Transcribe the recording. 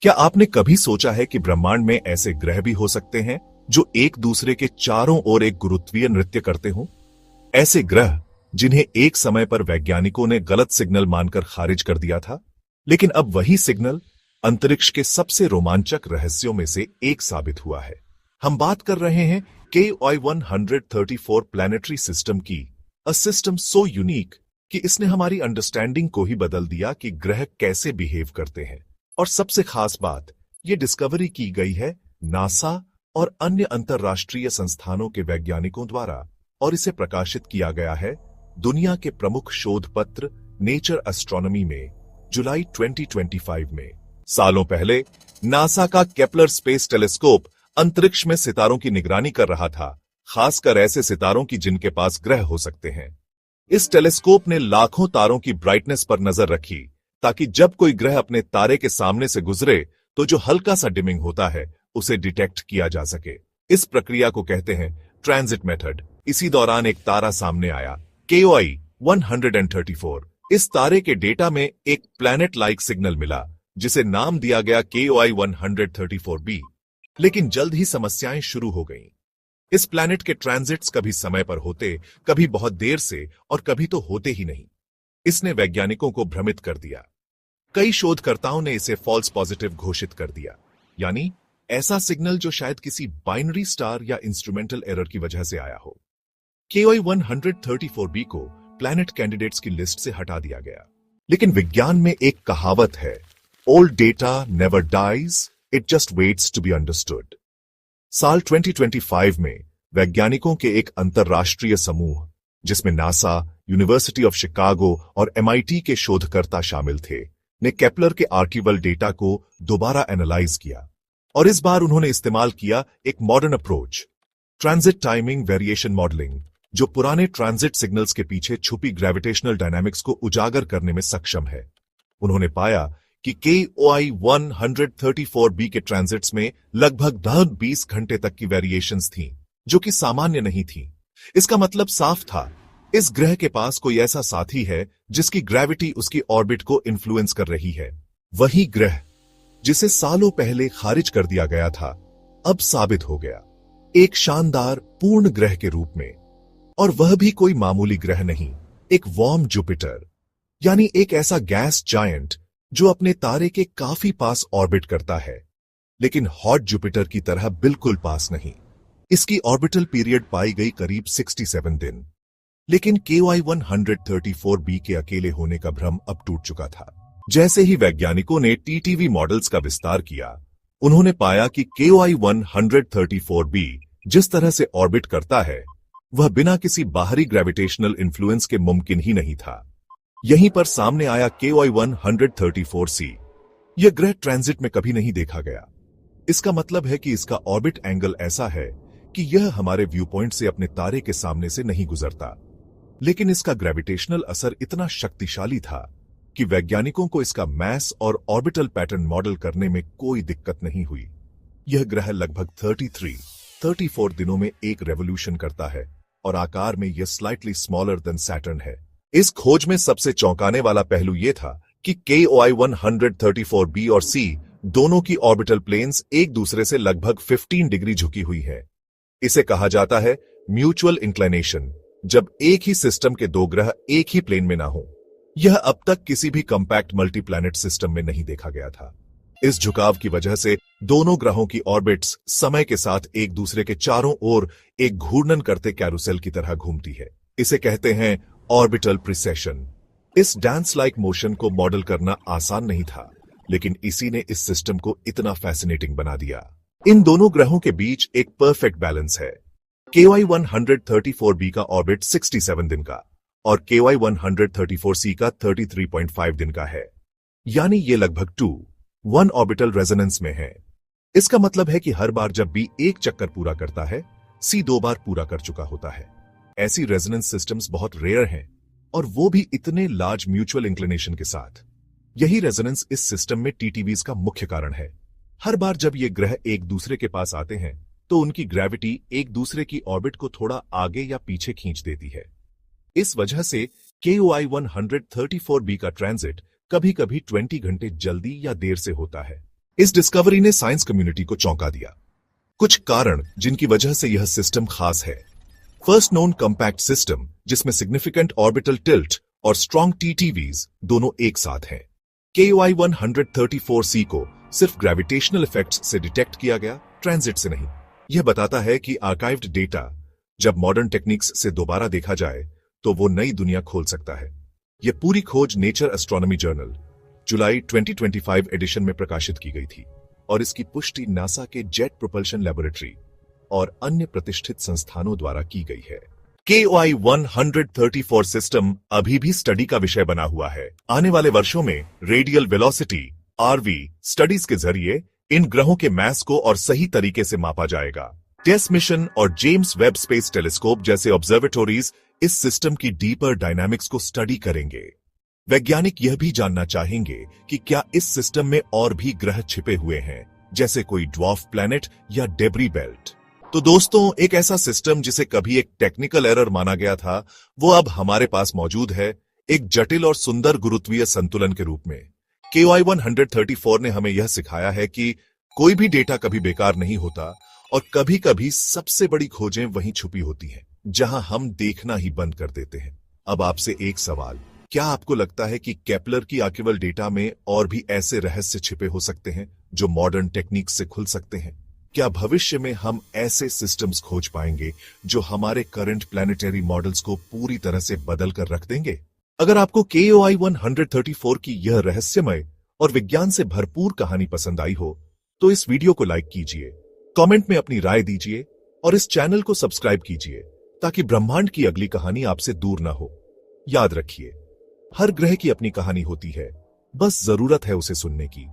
क्या आपने कभी सोचा है कि ब्रह्मांड में ऐसे ग्रह भी हो सकते हैं जो एक दूसरे के चारों ओर एक गुरुत्वीय नृत्य करते हों? ऐसे ग्रह जिन्हें एक समय पर वैज्ञानिकों ने गलत सिग्नल मानकर खारिज कर दिया था, लेकिन अब वही सिग्नल अंतरिक्ष के सबसे रोमांचक रहस्यों में से एक साबित हुआ है। हम बात कर रहे हैं KOI-134 प्लैनेटरी सिस्टम की, अ सिस्टम सो यूनिक कि इसने हमारी अंडरस्टैंडिंग को ही बदल दिया कि ग्रह कैसे बिहेव करते हैं। और सबसे खास बात, ये डिस्कवरी की गई है नासा और अन्य अंतरराष्ट्रीय संस्थानों के वैज्ञानिकों द्वारा, और इसे प्रकाशित किया गया है दुनिया के प्रमुख शोध पत्र नेचर एस्ट्रोनॉमी में जुलाई 2025 में। सालों पहले नासा का केपलर स्पेस टेलीस्कोप अंतरिक्ष में सितारों की निगरानी कर रहा था, खासकर ऐसे सितारों की जिनके पास ग्रह हो सकते हैं। इस टेलीस्कोप ने लाखों तारों की ब्राइटनेस पर नजर रखी ताकि जब कोई ग्रह अपने तारे के सामने से गुजरे तो जो हल्का सा डिमिंग होता है उसे डिटेक्ट किया जा सके। इस प्रक्रिया को कहते हैं ट्रांजिट मेथड। इसी दौरान एक तारा सामने आया, KOI-134। इस तारे के डेटा में एक प्लैनेट लाइक सिग्नल मिला जिसे नाम दिया गया KOI-134b। लेकिन जल्द ही समस्याएं शुरू हो गईं। इस प्लैनेट के ट्रांजिट्स कभी समय पर होते, कभी बहुत देर से, और कभी तो होते ही नहीं। इसने वैज्ञानिकों को भ्रमित कर दिया। कई शोधकर्ताओं ने इसे फॉल्स पॉजिटिव घोषित कर दिया, यानी ऐसा सिग्नल जो शायद किसी बाइनरी स्टार या इंस्ट्रूमेंटल एरर की वजह से आया हो। KOI-134b को प्लैनेट कैंडिडेट्स की लिस्ट से हटा दिया गया। लेकिन विज्ञान में एक कहावत है, old data never dies, it just waits to be understood. साल 2025 में वैज्ञानिकों के एक अंतरराष्ट्रीय समूह, जिसमें नासा, यूनिवर्सिटी ऑफ शिकागो और MIT के शोधकर्ता शामिल थे, ने केपलर के आर्किवल डेटा को दोबारा एनालाइज किया। और इस बार उन्होंने इस्तेमाल किया एक modern approach, transit timing variation modelling, जो पुराने ट्रांजिट सिग्नल्स के पीछे छुपी ग्रेविटेशनल डायनामिक्स को उजागर करने में सक्षम है। उन्होंने पाया कि KOI-134b के ट्रांजिट्स में लगभग 10-20 घंटे तक की वेरिएशंस थीं, जो कि सामान्य नहीं थीं। इसका मतलब साफ था, इस ग्रह के पास कोई ऐसा साथी है जिसकी ग्रेविटी उसकी ऑर्बिट को इन्फ्लुएंस कर रही है। वही ग्रह जिसे सालों पहले खारिज कर दिया गया था, अब साबित हो गया एक शानदार पूर्ण ग्रह के रूप में। और वह भी कोई मामूली ग्रह नहीं, एक वार्म जुपिटर, यानी एक ऐसा गैस जायंट जो अपने तारे के काफी पास ऑर्बिट करता है, लेकिन हॉट जुपिटर की तरह बिल्कुल पास नहीं। इसकी ऑर्बिटल पीरियड पाई गई करीब 67 दिन। लेकिन KOI-134b के अकेले होने का भ्रम अब टूट चुका था। जैसे ही वैज्ञानिकों ने TTV मॉडल्स का विस्तार किया, उन्होंने पाया कि KOI-134b जिस तरह से ऑर्बिट करता है, वह बिना किसी बाहरी ग्रेविटेशनल इन्फ्लुएंस के मुमकिन ही नहीं था। यहीं पर सामने आया KOI-134c। यह ग्रह ट्रांजिट में कभी नहीं देखा गया। इसका मतलब है कि इसका ऑर्बिट एंगल ऐसा है कि यह हमारे व्यू पॉइंट से अपने तारे के सामने से नहीं गुजरता। लेकिन इसका ग्रेविटेशनल असर इतना शक्तिशाली था कि वैज्ञानिकों को इसका मैस और ऑर्बिटल पैटर्न मॉडल करने में कोई दिक्कत नहीं हुई। यह ग्रह लगभग 34 दिनों में एक रेवोल्यूशन करता है और आकार में यह स्लाइटली स्मॉलर देन सैटर्न है। इस खोज में सबसे चौंकाने वाला पहलू यह था कि KOI-134b और c दोनों की ऑर्बिटल प्लेन्स एक दूसरे से लगभग 15 डिग्री झुकी हुई है। इसे कहा जाता है म्यूचुअल इंक्लिनेशन, जब एक ही सिस्टम के दो ग्रह एक ही प्लेन में ना हो। यह अब तक किसी भी कॉम्पैक्ट मल्टीप्लैनेट सिस्टम में नहीं देखा गया था। इस झुकाव की वजह से दोनों ग्रहों की ऑर्बिट्स समय के साथ एक दूसरे के चारों ओर एक घूर्णन करते कैरोसेल की तरह घूमती है। इसे कहते हैं ऑर्बिटल प्रिसेशन। इस डांस लाइक मोशन को मॉडल करना आसान नहीं था, लेकिन इसी ने इस सिस्टम को इतना फैसिनेटिंग बना दिया। इन दोनों ग्रहों के बीच एक परफेक्ट बैलेंस है। KOI-134b का ऑर्बिट 67 दिन का और KOI-134c का 33.5 दिन का है, यानी ये लगभग 2:1 ऑर्बिटल रेजोनेंस में है। इसका मतलब है कि हर बार जब B एक चक्कर पूरा करता है, C 2 बार पूरा कर चुका होता है। ऐसी रेजोनेंस सिस्टम्स बहुत रेयर हैं, और वो भी इतने लार्ज म्यूचुअल इंक्लिनेशन के साथ। यही रेजोनेंस इस सिस्टम में TTVs का मुख्य कारण है। हर बार जब ये ग्रह एक दूसरे के पास आते हैं, तो उनकी ग्रेविटी एक दूसरे की ऑर्बिट को थोड़ा आगे या पीछे खींच देती है। इस वजह से KOI-134b का ट्रांजिट कभी-कभी 20 घंटे जल्दी या देर से होता है। इस डिस्कवरी ने साइंस कम्युनिटी को चौंका दिया। कुछ कारण जिनकी वजह से यह सिस्टम खास है। फर्स्ट नोन कॉम्पैक्ट सिस्टम, जिसमें सिग्निफिकेंट ऑर्बिटल टिल्ट और स्ट्रॉन्ग टीटीवीज दोनों एक साथ हैं। KOI 134c को सिर्फ ग्रेविटेशनल इफेक्ट्स से डिटेक्ट किया गया, ट्रांजिट से नहीं। यह बताता है कि आर्काइव्ड डेटा जब मॉडर्न टेक्निक्स से दोबारा देखा जाए तो वो नई दुनिया खोल सकता है। यह पूरी खोज नेचर एस्ट्रोनॉमी जर्नल जुलाई 2025 एडिशन में प्रकाशित की गई थी और इसकी पुष्टि नासा के जेट प्रोपल्शन लैबोरेटरी और अन्य प्रतिष्ठित संस्थानों द्वारा की गई है। KOI 134 सिस्टम अभी भी स्टडी का विषय बना हुआ है। आने वाले वर्षों में रेडियल वेलोसिटी RV स्टडीज के जरिए इन ग्रहों के मास को और सही तरीके से मापा जाएगा। टेस मिशन और जेम्स वेब स्पेस टेलीस्कोप जैसे ऑब्जर्वेटोरीज इस सिस्टम की डीपर डायनामिक्स को स्टडी करेंगे। वैज्ञानिक यह भी जानना चाहेंगे कि क्या इस सिस्टम में और भी ग्रह छिपे हुए हैं, जैसे कोई ड्वार्फ प्लैनेट या डेब्री बेल्ट। तो दोस्तों, एक ऐसा सिस्टम जिसे कभी एक टेक्निकल एरर माना गया था, वो अब हमारे पास मौजूद है, एक जटिल और सुंदर गुरुत्वीय संतुलन के रूप में। KOI 134 ने हमें यह सिखाया है कि कोई भी डेटा कभी बेकार नहीं होता और कभी कभी सबसे बड़ी खोजें वहीं छुपी होती हैं, जहां हम देखना ही बंद कर देते हैं। अब आपसे एक सवाल, क्या आपको लगता है कि केपलर की आर्किवल डेटा में और भी ऐसे रहस्य छिपे हो सकते हैं जो मॉडर्न टेक्निक से खुल सकते हैं? क्या भविष्य में हम ऐसे सिस्टम्स खोज पाएंगे जो हमारे करंट प्लैनेटरी मॉडल्स को पूरी तरह से बदल कर रख देंगे? अगर आपको KOI 134 की यह रहस्यमय और विज्ञान से भरपूर कहानी पसंद आई हो तो इस वीडियो को लाइक कीजिए, कमेंट में अपनी राय दीजिए और इस चैनल को सब्सक्राइब कीजिए ताकि ब्रह्मांड की अगली कहानी आपसे दूर ना हो। याद रखिए, हर ग्रह की अपनी कहानी होती है, बस जरूरत है उसे सुनने की।